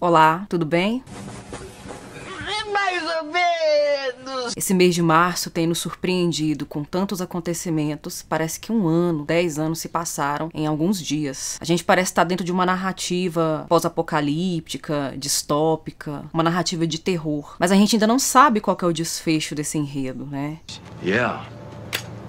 Olá, tudo bem? Mais ou menos! Esse mês de março tem nos surpreendido com tantos acontecimentos. Parece que 1 ano, 10 anos se passaram em alguns dias. A gente parece estar dentro de uma narrativa pós-apocalíptica, distópica, uma narrativa de terror. Mas a gente ainda não sabe qual que é o desfecho desse enredo, né?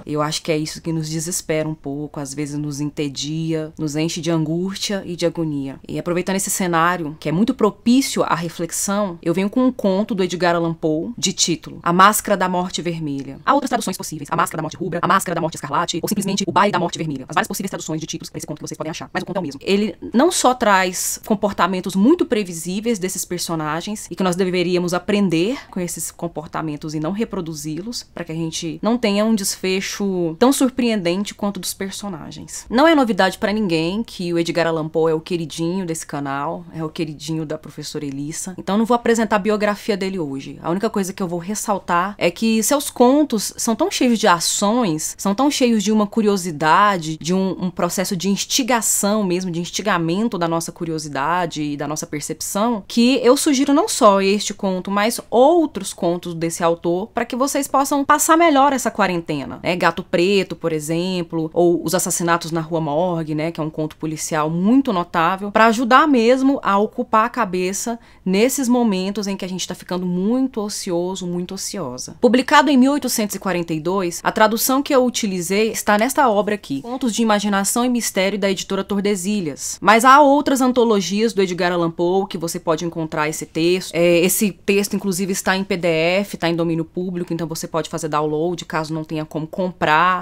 Eu acho que é isso que nos desespera um pouco, às vezes nos entedia, nos enche de angústia e de agonia. E aproveitando esse cenário, que é muito propício à reflexão, eu venho com um conto do Edgar Allan Poe, de título A Máscara da Morte Vermelha. Há outras traduções possíveis, A Máscara da Morte Rubra, A Máscara da Morte Escarlate, ou simplesmente O Baile da Morte Vermelha. As várias possíveis traduções de títulos para esse conto que vocês podem achar, mas o conto é o mesmo. Ele não só traz comportamentos muito previsíveis desses personagens, e que nós deveríamos aprender com esses comportamentos e não reproduzi-los, para que a gente não tenha um desfecho tão surpreendente quanto dos personagens. Não é novidade pra ninguém que o Edgar Allan Poe é o queridinho desse canal, é o queridinho da professora Elissa, então eu não vou apresentar a biografia dele hoje. A única coisa que eu vou ressaltar é que seus contos são tão cheios de ações, são tão cheios de uma curiosidade, de um processo de instigação mesmo, de instigamento da nossa curiosidade e da nossa percepção, que eu sugiro não só este conto, mas outros contos desse autor, para que vocês possam passar melhor essa quarentena, né? Gato Preto, por exemplo, ou Os Assassinatos na Rua Morgue, né, que é um conto policial muito notável, para ajudar mesmo a ocupar a cabeça nesses momentos em que a gente está ficando muito ocioso, muito ociosa. Publicado em 1842, a tradução que eu utilizei está nesta obra aqui, Contos de Imaginação e Mistério, da editora Tordesilhas. Mas há outras antologias do Edgar Allan Poe que você pode encontrar esse texto. Esse texto, inclusive, está em PDF, está em domínio público, então você pode fazer download caso não tenha como comprar,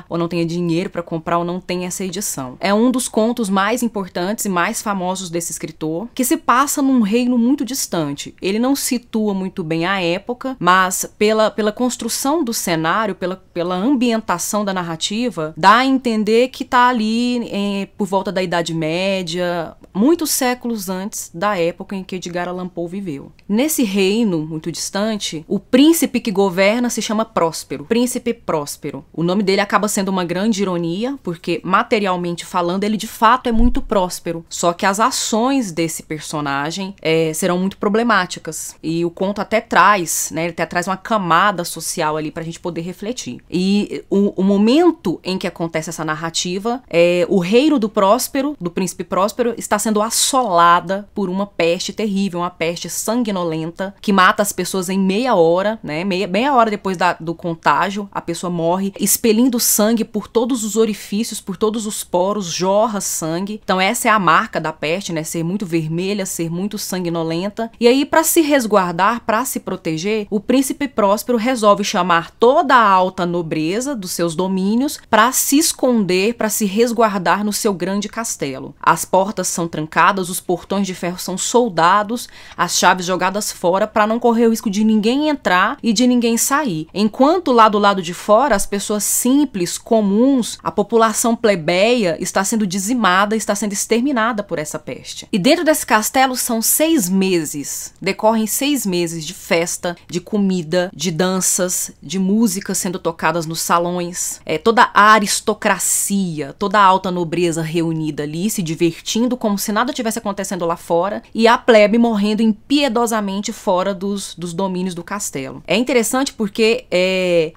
ou não tenha dinheiro para comprar, ou não tenha essa edição. É um dos contos mais importantes e mais famosos desse escritor, que se passa num reino muito distante. Ele não situa muito bem a época, mas pela construção do cenário, pela ambientação da narrativa, dá a entender que tá ali por volta da Idade Média, muitos séculos antes da época em que Edgar Allan Poe viveu. Nesse reino muito distante, o príncipe que governa se chama Próspero, Príncipe Próspero. O nome dele acaba sendo uma grande ironia, porque materialmente falando ele de fato é muito próspero, só que as ações desse personagem serão muito problemáticas, e o conto até traz, né, ele até traz uma camada social ali pra gente poder refletir. E o momento em que acontece essa narrativa, o reino do Próspero, do Príncipe Próspero, está sendo assolada por uma peste terrível, uma peste sanguinolenta, que mata as pessoas em meia hora, né, meia hora depois do contágio, a pessoa morre, expelindo sangue por todos os orifícios, por todos os poros, jorra sangue. Então essa é a marca da peste, né? Ser muito vermelha, ser muito sanguinolenta. E aí, para se resguardar, para se proteger, o príncipe Próspero resolve chamar toda a alta nobreza dos seus domínios para se esconder, para se resguardar no seu grande castelo. As portas são trancadas, os portões de ferro são soldados, as chaves jogadas fora para não correr o risco de ninguém entrar e de ninguém sair. Enquanto lá do lado de fora, as pessoas simples, comuns, a população plebeia está sendo dizimada, está sendo exterminada por essa peste. E dentro desse castelo são 6 meses, decorrem 6 meses de festa, de comida, de danças, de músicas sendo tocadas nos salões, toda a aristocracia, toda a alta nobreza reunida ali, se divertindo como se nada tivesse acontecendo lá fora, e a plebe morrendo impiedosamente fora dos domínios do castelo. É interessante porque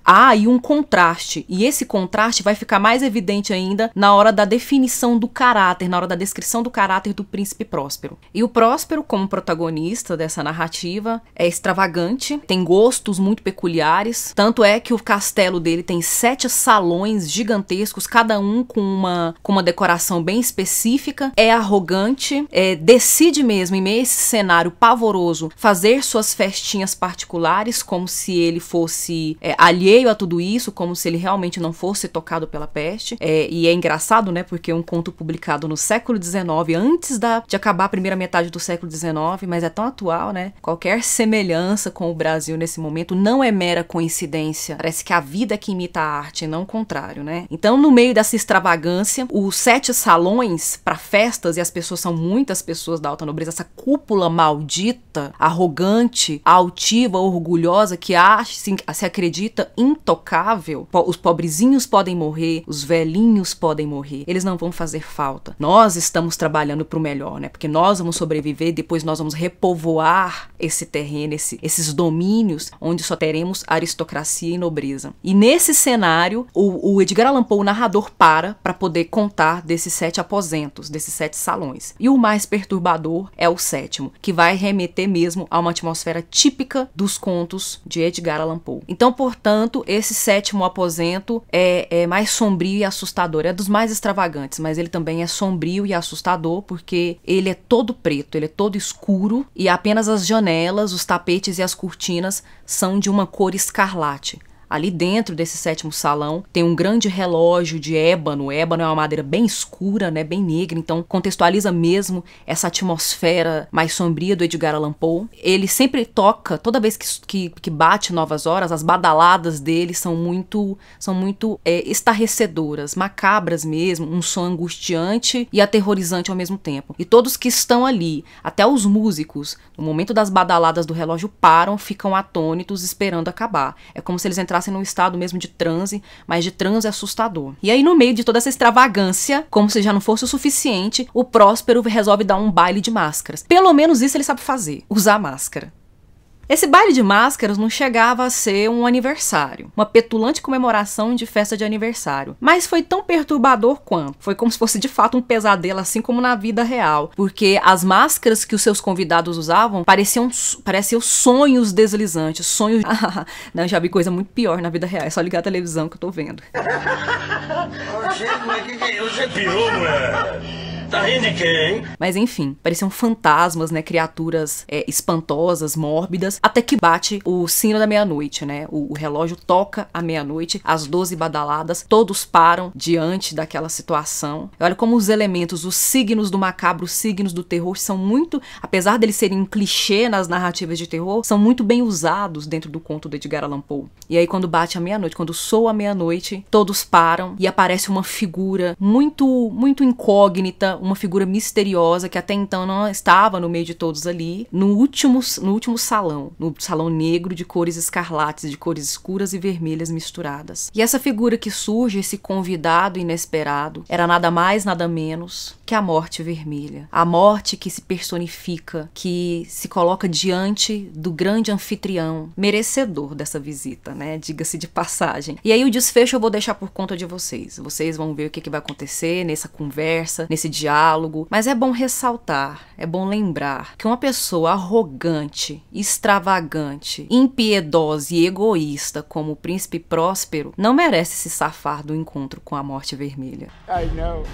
há aí um contraste, e esse contraste vai ficar mais evidente ainda na hora da definição do caráter, na hora da descrição do caráter do príncipe Próspero. E o Próspero, como protagonista dessa narrativa, é extravagante, tem gostos muito peculiares, tanto é que o castelo dele tem 7 salões gigantescos, cada um com uma decoração bem específica, é arrogante, decide mesmo, em meio a esse cenário pavoroso, fazer suas festinhas particulares, como se ele fosse alheio a tudo isso, como se ele realmente não fosse tocado pela peste. E é engraçado, né, porque é um conto publicado no século XIX, antes de acabar a primeira metade do século XIX, mas é tão atual, né? Qualquer semelhança com o Brasil nesse momento não é mera coincidência. Parece que a vida é que imita a arte, não o contrário, né? Então, no meio dessa extravagância, os 7 salões para festas, e as pessoas são muitas pessoas da alta nobreza, essa cúpula maldita, arrogante, altiva, orgulhosa, que se acredita intocável, os pobrezinhos podem morrer, os velhinhos podem morrer, eles não vão fazer falta. Nós estamos trabalhando pro melhor, né? Porque nós vamos sobreviver, depois nós vamos repovoar esse terreno, esses domínios onde só teremos aristocracia e nobreza. E nesse cenário, o Edgar Allan Poe, o narrador, para poder contar desses 7 aposentos, desses 7 salões. E o mais perturbador é o 7º, que vai remeter mesmo a uma atmosfera típica dos contos de Edgar Allan Poe. Então, portanto, esse 7º aposento é mais sombrio e assustador. É dos mais extravagantes, mas ele também é sombrio e assustador porque ele é todo preto, ele é todo escuro e apenas as janelas, os tapetes e as cortinas são de uma cor escarlate. Ali dentro desse 7º salão tem um grande relógio de ébano. O ébano é uma madeira bem escura, né, bem negra, então contextualiza mesmo essa atmosfera mais sombria do Edgar Allan Poe. Ele sempre toca, toda vez que bate novas horas, as badaladas dele são muito estarrecedoras, macabras mesmo, um som angustiante e aterrorizante ao mesmo tempo. E todos que estão ali, até os músicos, no momento das badaladas do relógio, param, ficam atônitos, esperando acabar. É como se eles entrassem num estado mesmo de transe, mas de transe assustador. E aí, no meio de toda essa extravagância, como se já não fosse o suficiente, o Próspero resolve dar um baile de máscaras. Pelo menos isso ele sabe fazer, usar máscara. Esse baile de máscaras não chegava a ser um aniversário, uma petulante comemoração de festa de aniversário, mas foi tão perturbador quanto. Foi como se fosse de fato um pesadelo, assim como na vida real, porque as máscaras que os seus convidados usavam pareciam sonhos deslizantes, sonhos... Não, eu já vi coisa muito pior na vida real, é só ligar a televisão que eu tô vendo. Você pirou, mulher? Tá rindo de quem? Mas enfim, pareciam fantasmas, né, criaturas espantosas, mórbidas, até que bate o sino da meia-noite, né, o relógio toca a meia-noite, às 12 badaladas, todos param diante daquela situação. Olha como os elementos, os signos do macabro, os signos do terror são muito, apesar deles serem um clichê nas narrativas de terror, são muito bem usados dentro do conto do Edgar Allan Poe. E aí quando bate a meia-noite, quando soa a meia-noite, todos param e aparece uma figura muito incógnita, uma figura misteriosa que até então não estava no meio de todos ali, no último salão, no salão negro de cores escarlates, de cores escuras e vermelhas misturadas. E essa figura que surge, esse convidado inesperado, era nada mais, nada menos que a Morte Vermelha. A morte que se personifica, que se coloca diante do grande anfitrião, merecedor dessa visita, né? Diga-se de passagem. E aí o desfecho eu vou deixar por conta de vocês. Vocês vão ver o que vai acontecer nessa conversa, nesse diálogo. Mas é bom ressaltar, é bom lembrar que uma pessoa arrogante, extravagante, impiedosa e egoísta como o Príncipe Próspero não merece se safar do encontro com a Morte Vermelha. I know.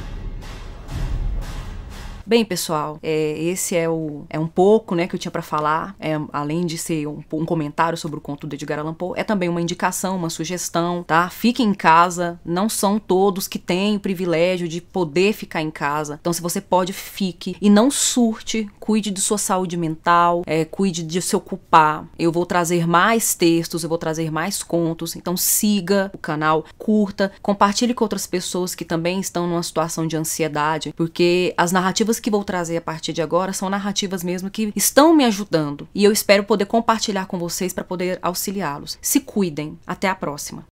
Bem, pessoal, esse é um pouco, né, que eu tinha pra falar, além de ser um comentário sobre o conto do Edgar Allan Poe, é também uma indicação, uma sugestão, tá? Fiquem em casa, não são todos que têm o privilégio de poder ficar em casa, então se você pode, fique, e não surte, cuide de sua saúde mental, cuide de se ocupar. Eu vou trazer mais textos, eu vou trazer mais contos, então siga o canal, curta, compartilhe com outras pessoas que também estão numa situação de ansiedade, porque as narrativas que vou trazer a partir de agora são narrativas mesmo que estão me ajudando e eu espero poder compartilhar com vocês para poder auxiliá-los. Se cuidem. Até a próxima.